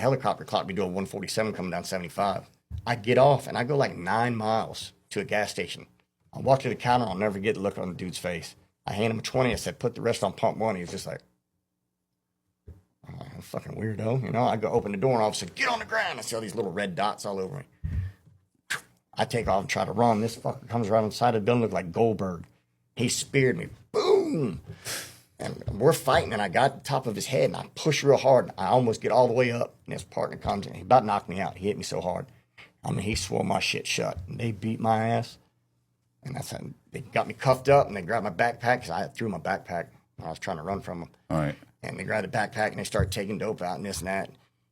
Helicopter clocked me doing 147 coming down 75. I get off and I go like 9 miles to a gas station. I walk to the counter. I'll never get the look on the dude's face. I hand him a 20. I said, put the rest on pump one. He was just like, I'm like, a fucking weirdo. You know, I go open the door and all of a sudden, get on the ground. I see all these little red dots all over me. I take off and try to run. This fucker comes around on the side of the building, look like Goldberg. He speared me. Boom. And we're fighting, and I got the top of his head, and I push real hard. I almost get all the way up, and his partner comes in. He about knocked me out. He hit me so hard. I mean, he swore my shit shut. And they beat my ass. And that's how they got me cuffed up, and they grabbed my backpack, because I threw my backpack when I was trying to run from them. All right. And they grabbed the backpack, and they started taking dope out and this and that.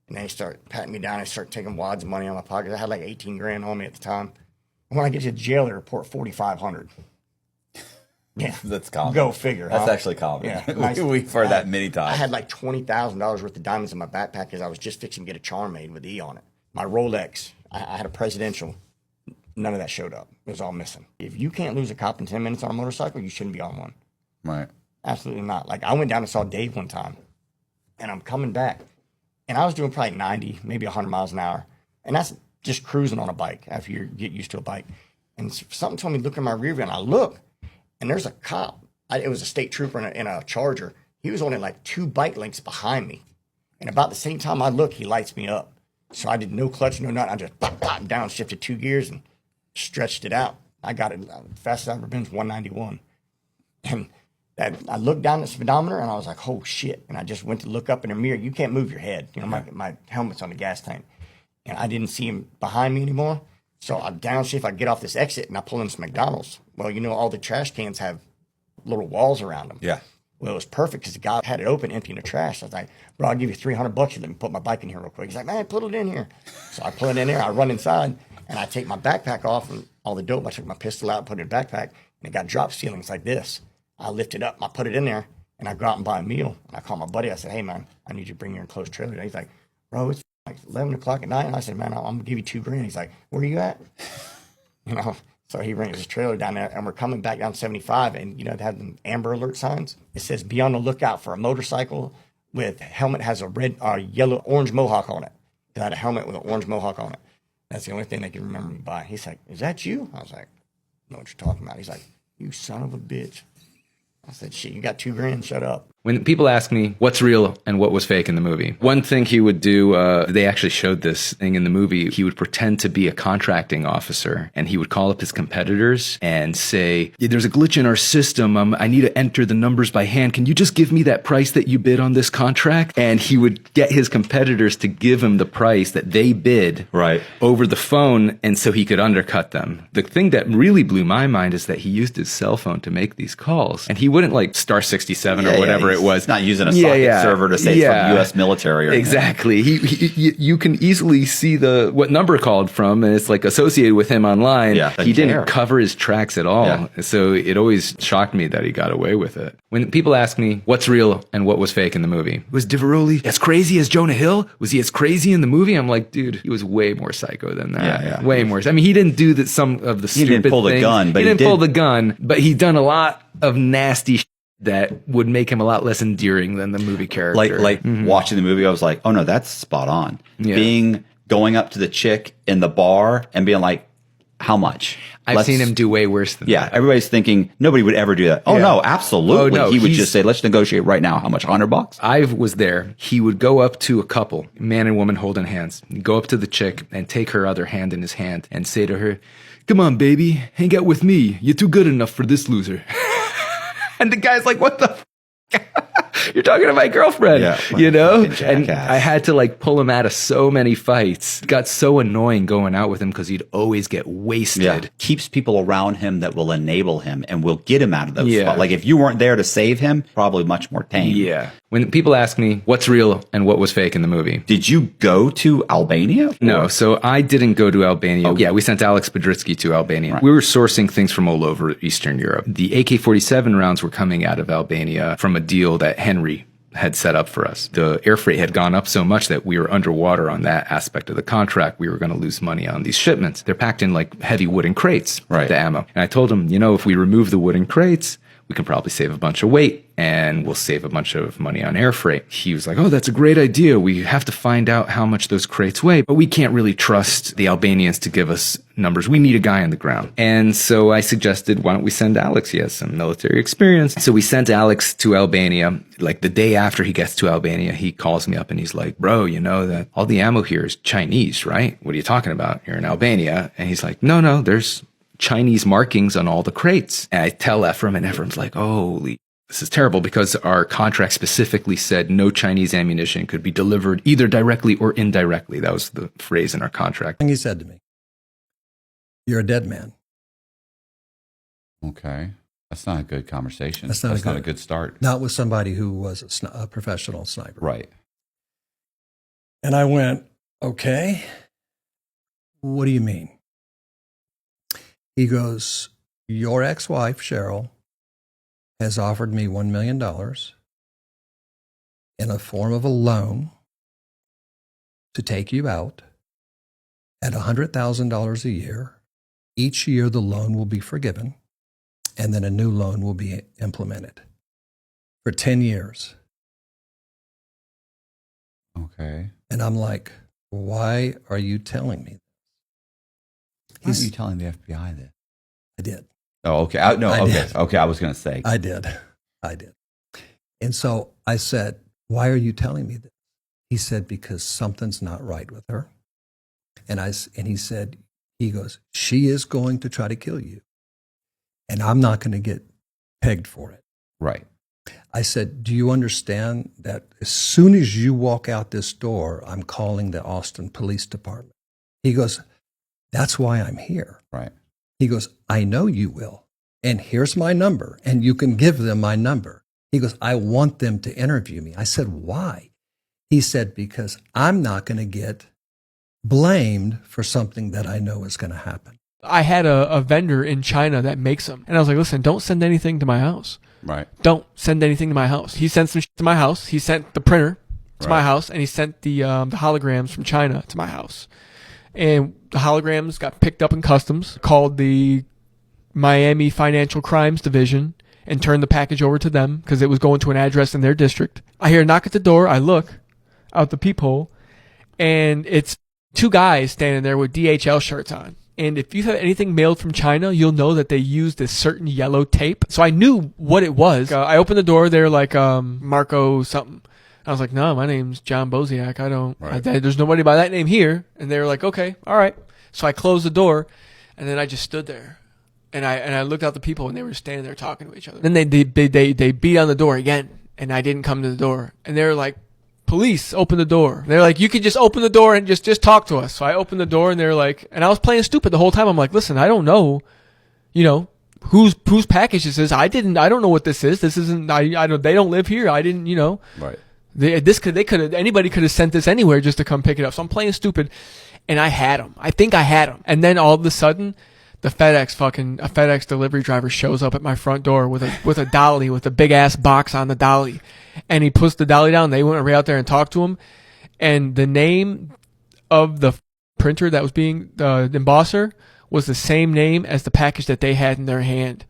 And they start patting me down and start taking wads of money out of my pocket. I had like 18 grand on me at the time. And when I get to jail, they report 4,500. Yeah. That's common. Go figure. That's huh? actually common. Yeah. We've heard that many times. I had like $20,000 worth of diamonds in my backpack because I was just fixing to get a charm made with E on it. My Rolex, I had a presidential. None of that showed up. It was all missing. If you can't lose a cop in 10 minutes on a motorcycle, you shouldn't be on one. Right. Absolutely not. Like I went down and saw Dave one time, and I'm coming back, and I was doing probably 90, maybe 100 miles an hour. And that's just cruising on a bike after you get used to a bike. And something told me, look in my rear view, and I look, and there's a cop. It was a state trooper in a Charger. He was only like 2 bike lengths behind me. And about the same time I look, he lights me up. So I did no clutch, no nothing. I just downshifted 2 gears and stretched it out. I got it fastest I've ever been, 191. And I looked down at the speedometer, and I was like, oh, shit. And I just went to look up in the mirror. You can't move your head. You know, my helmet's on the gas tank. And I didn't see him behind me anymore. So I downshift, I get off this exit, and I pull into McDonald's. Well, you know, all the trash cans have little walls around them. Yeah. Well, it was perfect because the guy had it open, emptying the trash. I was like, bro, I'll give you $300. You let me put my bike in here real quick. He's like, man, put it in here. So I pull it in there. I run inside, and I take my backpack off and all the dope. I took my pistol out, put it in the backpack, and it got drop ceilings like this. I lift it up, I put it in there, and I go out and buy a meal. And I call my buddy. I said, hey, man, I need you to bring your enclosed trailer. And he's like, bro, it's like 11 o'clock at night. And I said, man, I'm going to give you $2,000. He's like, where are you at? You know, so he brings his trailer down there, and we're coming back down 75, and, you know, they have them Amber Alert signs. It says, be on the lookout for a motorcycle with helmet has a red, yellow, orange mohawk on it. It had a helmet with an orange mohawk on it. That's the only thing they can remember me by. He's like, is that you? I was like, I know what you're talking about. He's like, you son of a bitch. I said, shit, you got $2,000, shut up. When people ask me what's real and what was fake in the movie, one thing he would do, they actually showed this thing in the movie. He would pretend to be a contracting officer, and he would call up his competitors and say, there's a glitch in our system. I need to enter the numbers by hand. Can you just give me that price that you bid on this contract? And he would get his competitors to give him the price that they bid over the phone, and so he could undercut them. The thing that really blew my mind is that he used his cell phone to make these calls, and he wouldn't like star 67 or whatever it was. Not using a socket server to say it's from the U.S. military or exactly. You can easily see what number called from, and it's like associated with him online. Yeah, he didn't cover his tracks at all. Yeah. So it always shocked me that he got away with it. When people ask me what's real and what was fake in the movie, was Diveroli as crazy as Jonah Hill? Was he as crazy in the movie? I'm like, dude, he was way more psycho than that. Yeah. Way more. I mean, he didn't do some of the stupid things. He didn't pull the gun, but he didn't pull the gun, but he done a lot of nasty that would make him a lot less endearing than the movie character. Like watching the movie, I was like, oh no, that's spot on. Yeah. Going up to the chick in the bar and being like, how much? I've seen him do way worse than that. Everybody's thinking nobody would ever do that. Oh no, absolutely. He would just say, let's negotiate right now. How much? $100? I was there. He would go up to a couple, man and woman holding hands. He'd go up to the chick and take her other hand in his hand and say to her, come on, baby, hang out with me. You're too good enough for this loser. And the guy's like, what the You're talking to my girlfriend, you know? And I had to like pull him out of so many fights. It got so annoying going out with him because he'd always get wasted. Yeah. Keeps people around him that will enable him and will get him out of those spots. Like if you weren't there to save him, probably much more tame. Yeah. When people ask me what's real and what was fake in the movie. Did you go to Albania? No, so I didn't go to Albania. Yeah, we sent Alex Podritsky to Albania. Right. We were sourcing things from all over Eastern Europe. The AK-47 rounds were coming out of Albania from a deal that Henry had set up for us. The air freight had gone up so much that we were underwater on that aspect of the contract. We were going to lose money on these shipments. They're packed in like heavy wooden crates, the ammo. And I told him, you know, if we remove the wooden crates, we can probably save a bunch of weight and we'll save a bunch of money on air freight. He was like, oh, that's a great idea. We have to find out how much those crates weigh, but we can't really trust the Albanians to give us numbers. We need a guy on the ground. And so I suggested, why don't we send Alex? He has some military experience. So we sent Alex to Albania. Like the day after he gets to Albania, he calls me up and he's like, bro, you know that all the ammo here is Chinese, right? What are you talking about? You're in Albania. And he's like, no, there's Chinese markings on all the crates. And I tell Ephraim, and Ephraim's like, holy, this is terrible, because our contract specifically said no Chinese ammunition could be delivered either directly or indirectly. That was the phrase in our contract. He said to me, you're a dead man. Okay. That's not a good conversation. That's not a good start. Not with somebody who was a professional sniper. Right. And I went, okay, what do you mean? He goes, your ex-wife, Cheryl, has offered me $1 million in the form of a loan to take you out at $100,000 a year. Each year, the loan will be forgiven, and then a new loan will be implemented for 10 years. Okay. And I'm like, why are you telling me? Why are you telling the FBI this? I did. Oh, okay. Okay. I was going to say. I did. And so I said, why are you telling me this? He said, because something's not right with her. And he said, he goes, she is going to try to kill you. And I'm not going to get pegged for it. Right. I said, do you understand that as soon as you walk out this door, I'm calling the Austin Police Department? He goes, that's why I'm here. Right. He goes, I know you will. And here's my number. And you can give them my number. He goes, I want them to interview me. I said, why? He said, because I'm not going to get blamed for something that I know is going to happen. I had a vendor in China that makes them. And I was like, listen, don't send anything to my house. Right. Don't send anything to my house. He sent some shit to my house. He sent the printer to my house, and he sent the holograms from China to my house. And the holograms got picked up in customs, called the Miami Financial Crimes Division, and turned the package over to them because it was going to an address in their district. I hear a knock at the door. I look out the peephole, and it's two guys standing there with DHL shirts on. And if you have anything mailed from China, you'll know that they use this certain yellow tape. So I knew what it was. I opened the door. They're like, Marco something. I was like, no, my name's John Boziak. There's nobody by that name here. And they were like, okay, all right. So I closed the door, and then I just stood there. And I looked out the people, and they were standing there talking to each other. Then they beat on the door again, and I didn't come to the door. And they were like, police, open the door. They're like, you could just open the door and just talk to us. So I opened the door, and they're like, and I was playing stupid the whole time. I'm like, listen, I don't know, whose package this is. I don't know what this is. This isn't, I don't, they don't live here. I didn't, Right. Anybody could have sent this anywhere just to come pick it up. So I'm playing stupid, and I had them. I think I had them. And then all of a sudden, a FedEx delivery driver shows up at my front door with a dolly, with a big ass box on the dolly. And he puts the dolly down. They went right out there and talked to him. And the name of the printer that was being the embosser was the same name as the package that they had in their hand.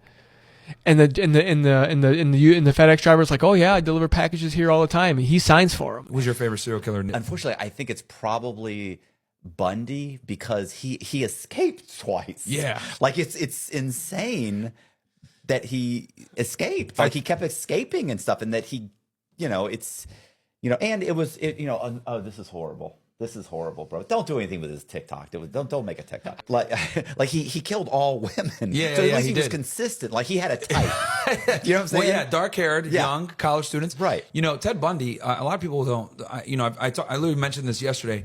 And the FedEx driver's like, oh yeah, I deliver packages here all the time. And he signs for them. Who's your favorite serial killer? Unfortunately, I think it's probably Bundy, because he escaped twice. Yeah. Like it's insane that he escaped. Like he kept escaping and stuff, and that he, and it was, oh, this is horrible. This is horrible, bro. Don't do anything with his TikTok. Don't make a TikTok. Like he killed all women. Yeah, so at yeah, least he was did. consistent. Like he had a type. You know what I'm saying? Well, yeah, dark-haired, young college students. Right. Ted Bundy. A lot of people don't. I literally mentioned this yesterday.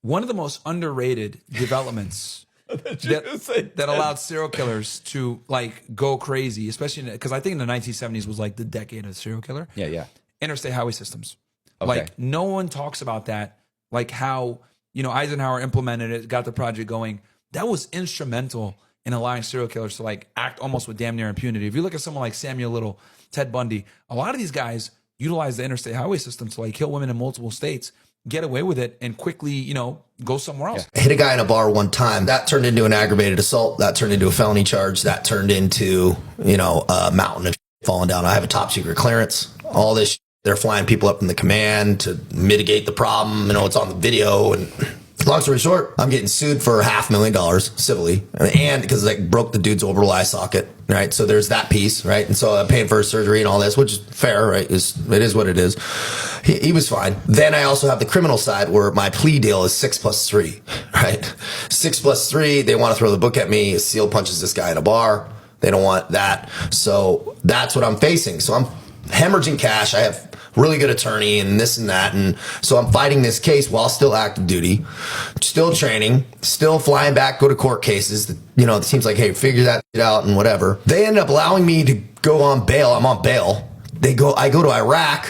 One of the most underrated developments that allowed serial killers to go crazy, especially because I think in the 1970s was the decade of serial killer. Yeah. Interstate highway systems. Okay. No one talks about that. How Eisenhower implemented it, got the project going. That was instrumental in allowing serial killers to act almost with damn near impunity. If you look at someone like Samuel Little, Ted Bundy, a lot of these guys utilize the interstate highway system to kill women in multiple states, get away with it, and quickly, go somewhere else. I hit a guy in a bar one time. That turned into an aggravated assault. That turned into a felony charge. That turned into, a mountain of falling down. I have a top secret clearance, all this shit. They're flying people up in the command to mitigate the problem. You know, it's on the video. And long story short, I'm getting sued for $500,000 civilly. And because I broke the dude's orbital eye socket, right? So there's that piece, right? And so I'm paying for his surgery and all this, which is fair, right? It is what it is. He was fine. Then I also have the criminal side where my plea deal is 6+3, right? 6+3, they want to throw the book at me. A SEAL punches this guy in a bar. They don't want that. So that's what I'm facing. So I'm hemorrhaging cash. I have really good attorney and this and that. And so I'm fighting this case while still active duty, still training, still flying back, go to court cases. You know, it seems like, hey, figure that shit out and whatever. They end up allowing me to go on bail. I'm on bail. I go to Iraq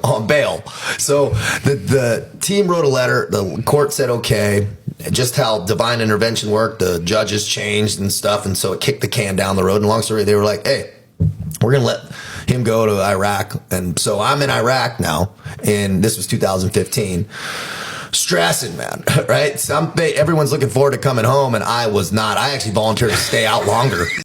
on bail. So the team wrote a letter. The court said, okay. Just how divine intervention worked. The judges changed and stuff. And so it kicked the can down the road. And long story, they were like, hey, we're going to let him go to Iraq. And so I'm in Iraq now. And this was 2015. Stressing, man, right? Everyone's looking forward to coming home. And I was not. I actually volunteered to stay out longer.